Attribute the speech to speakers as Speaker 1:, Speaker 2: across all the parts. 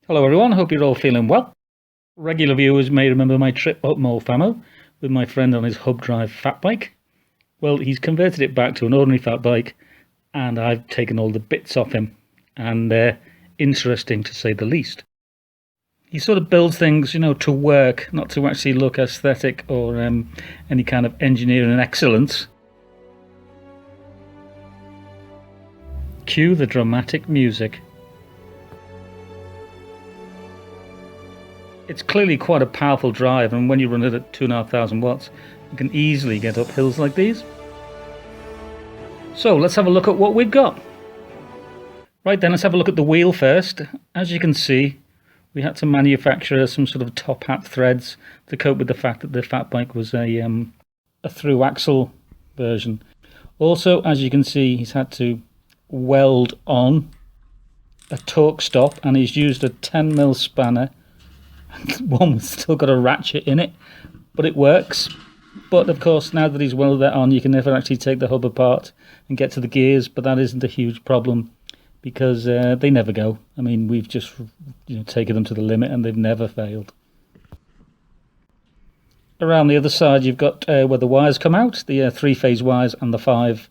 Speaker 1: Hello everyone, hope you're all feeling well. Regular viewers may remember my trip up Molfamo with my friend on his hub drive fat bike. Well, he's converted it back to an ordinary fat bike and I've taken all the bits off him, and they're interesting to say the least. He sort of builds things, to work, not to actually look aesthetic or any kind of engineering excellence. Cue the dramatic music. It's clearly quite a powerful drive, and when you run it at 2,500 watts, you can easily get up hills like these. So let's have a look at what we've got. Right then, let's have a look at the wheel first. As you can see, we had to manufacture some sort of top hat threads to cope with the fact that the fat bike was a through axle version. Also, as you can see, he's had to weld on a torque stop, and he's used a 10mm spanner. One with still got a ratchet in it, but it works. But of course, now that he's welded that on, you can never actually take the hub apart and get to the gears, but that isn't a huge problem because they never go. I mean, we've just taken them to the limit and they've never failed. Around the other side, you've got where the wires come out, the 3-phase wires and the 5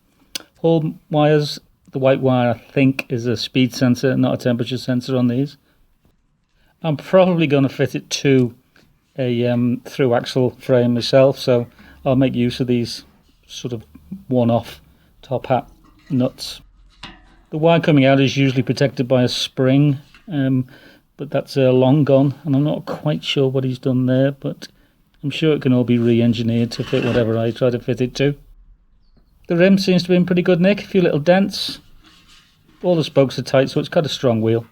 Speaker 1: hall wires. The white wire, I think, is a speed sensor, not a temperature sensor on these. I'm probably going to fit it to a through axle frame myself, so I'll make use of these sort of one-off top hat nuts. The wire coming out is usually protected by a spring, but that's long gone, and I'm not quite sure what he's done there, but I'm sure it can all be re-engineered to fit whatever I try to fit it to. The rim seems to be in pretty good nick, a few little dents. All the spokes are tight, so it's got a strong wheel.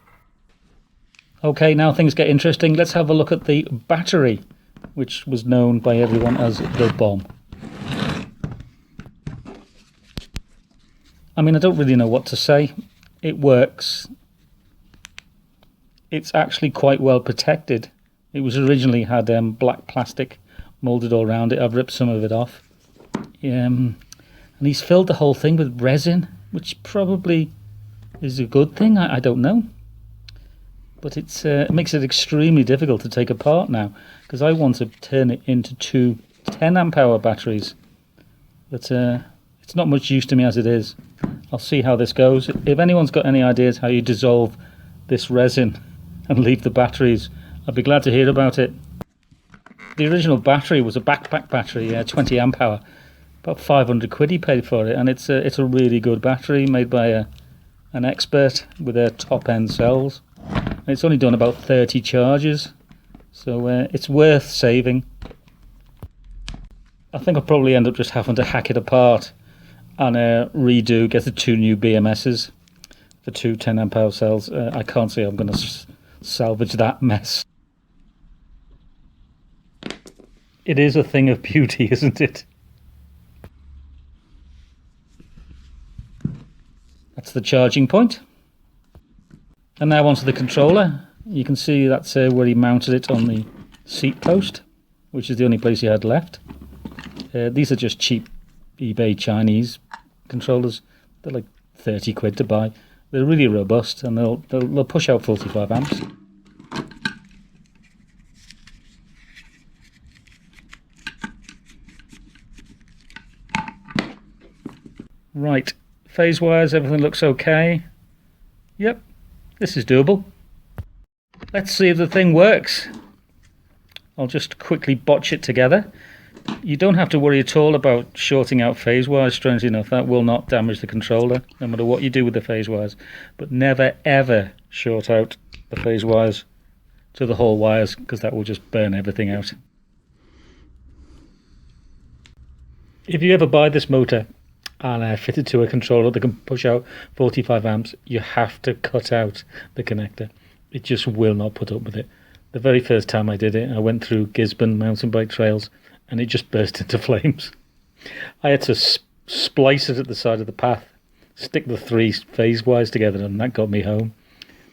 Speaker 1: Okay, now things get interesting. Let's have a look at the battery, which was known by everyone as the bomb. I mean, I don't really know what to say. It works. It's actually quite well protected. It was originally had black plastic moulded all around it. I've ripped some of it off. And he's filled the whole thing with resin, which probably is a good thing. I don't know. But it makes it extremely difficult to take apart now, because I want to turn it into two 10-amp-hour batteries. But it's not much use to me as it is. I'll see how this goes. If anyone's got any ideas how you dissolve this resin and leave the batteries, I'd be glad to hear about it. The original battery was a backpack battery, 20 amp hour. About 500 quid he paid for it, and it's a really good battery made by an expert with their top-end cells. It's only done about 30 charges, so it's worth saving. I think I'll probably end up just having to hack it apart and get the 2 new BMSs for 2 10-amp-hour cells. I can't see I'm going to salvage that mess. It is a thing of beauty, isn't it? That's the charging point. And now onto the controller. You can see that's where he mounted it on the seat post, which is the only place he had left. These are just cheap eBay Chinese controllers. They're like 30 quid to buy. They're really robust, and they'll push out 45 amps. Right, phase wires, everything looks okay. Yep. This is doable. Let's see if the thing works. I'll just quickly botch it together. You don't have to worry at all about shorting out phase wires, strangely enough. That will not damage the controller, no matter what you do with the phase wires. But never ever short out the phase wires to the hall wires, because that will just burn everything out. If you ever buy this motor and fit it to a controller that can push out 45 amps, you have to cut out the connector. It just will not put up with it. The very first time I did it, I went through Gisborne mountain bike trails and it just burst into flames. I had to splice it at the side of the path, stick the 3 phase wires together, and that got me home.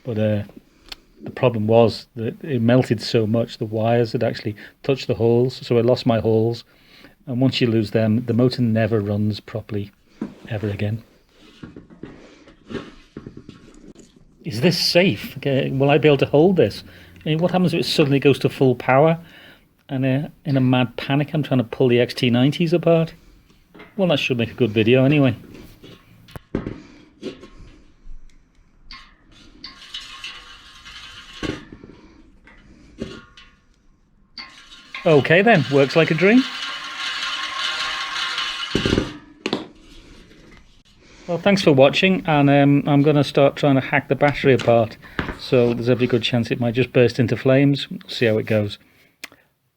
Speaker 1: But the problem was that it melted so much, the wires had actually touched the holes, so I lost my holes. And once you lose them, the motor never runs properly ever again. is this safe? Okay, will I be able to hold this? I mean, what happens if it suddenly goes to full power and in a mad panic I'm trying to pull the XT90s apart? Well, that should make a good video anyway. Okay then, works like a dream. Well, thanks for watching, and I'm going to start trying to hack the battery apart, so there's every good chance it might just burst into flames. We'll see how it goes.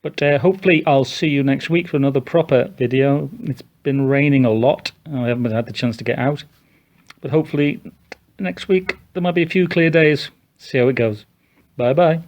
Speaker 1: But hopefully I'll see you next week for another proper video. It's been raining a lot, I haven't had the chance to get out. But hopefully next week there might be a few clear days. See how it goes. Bye bye.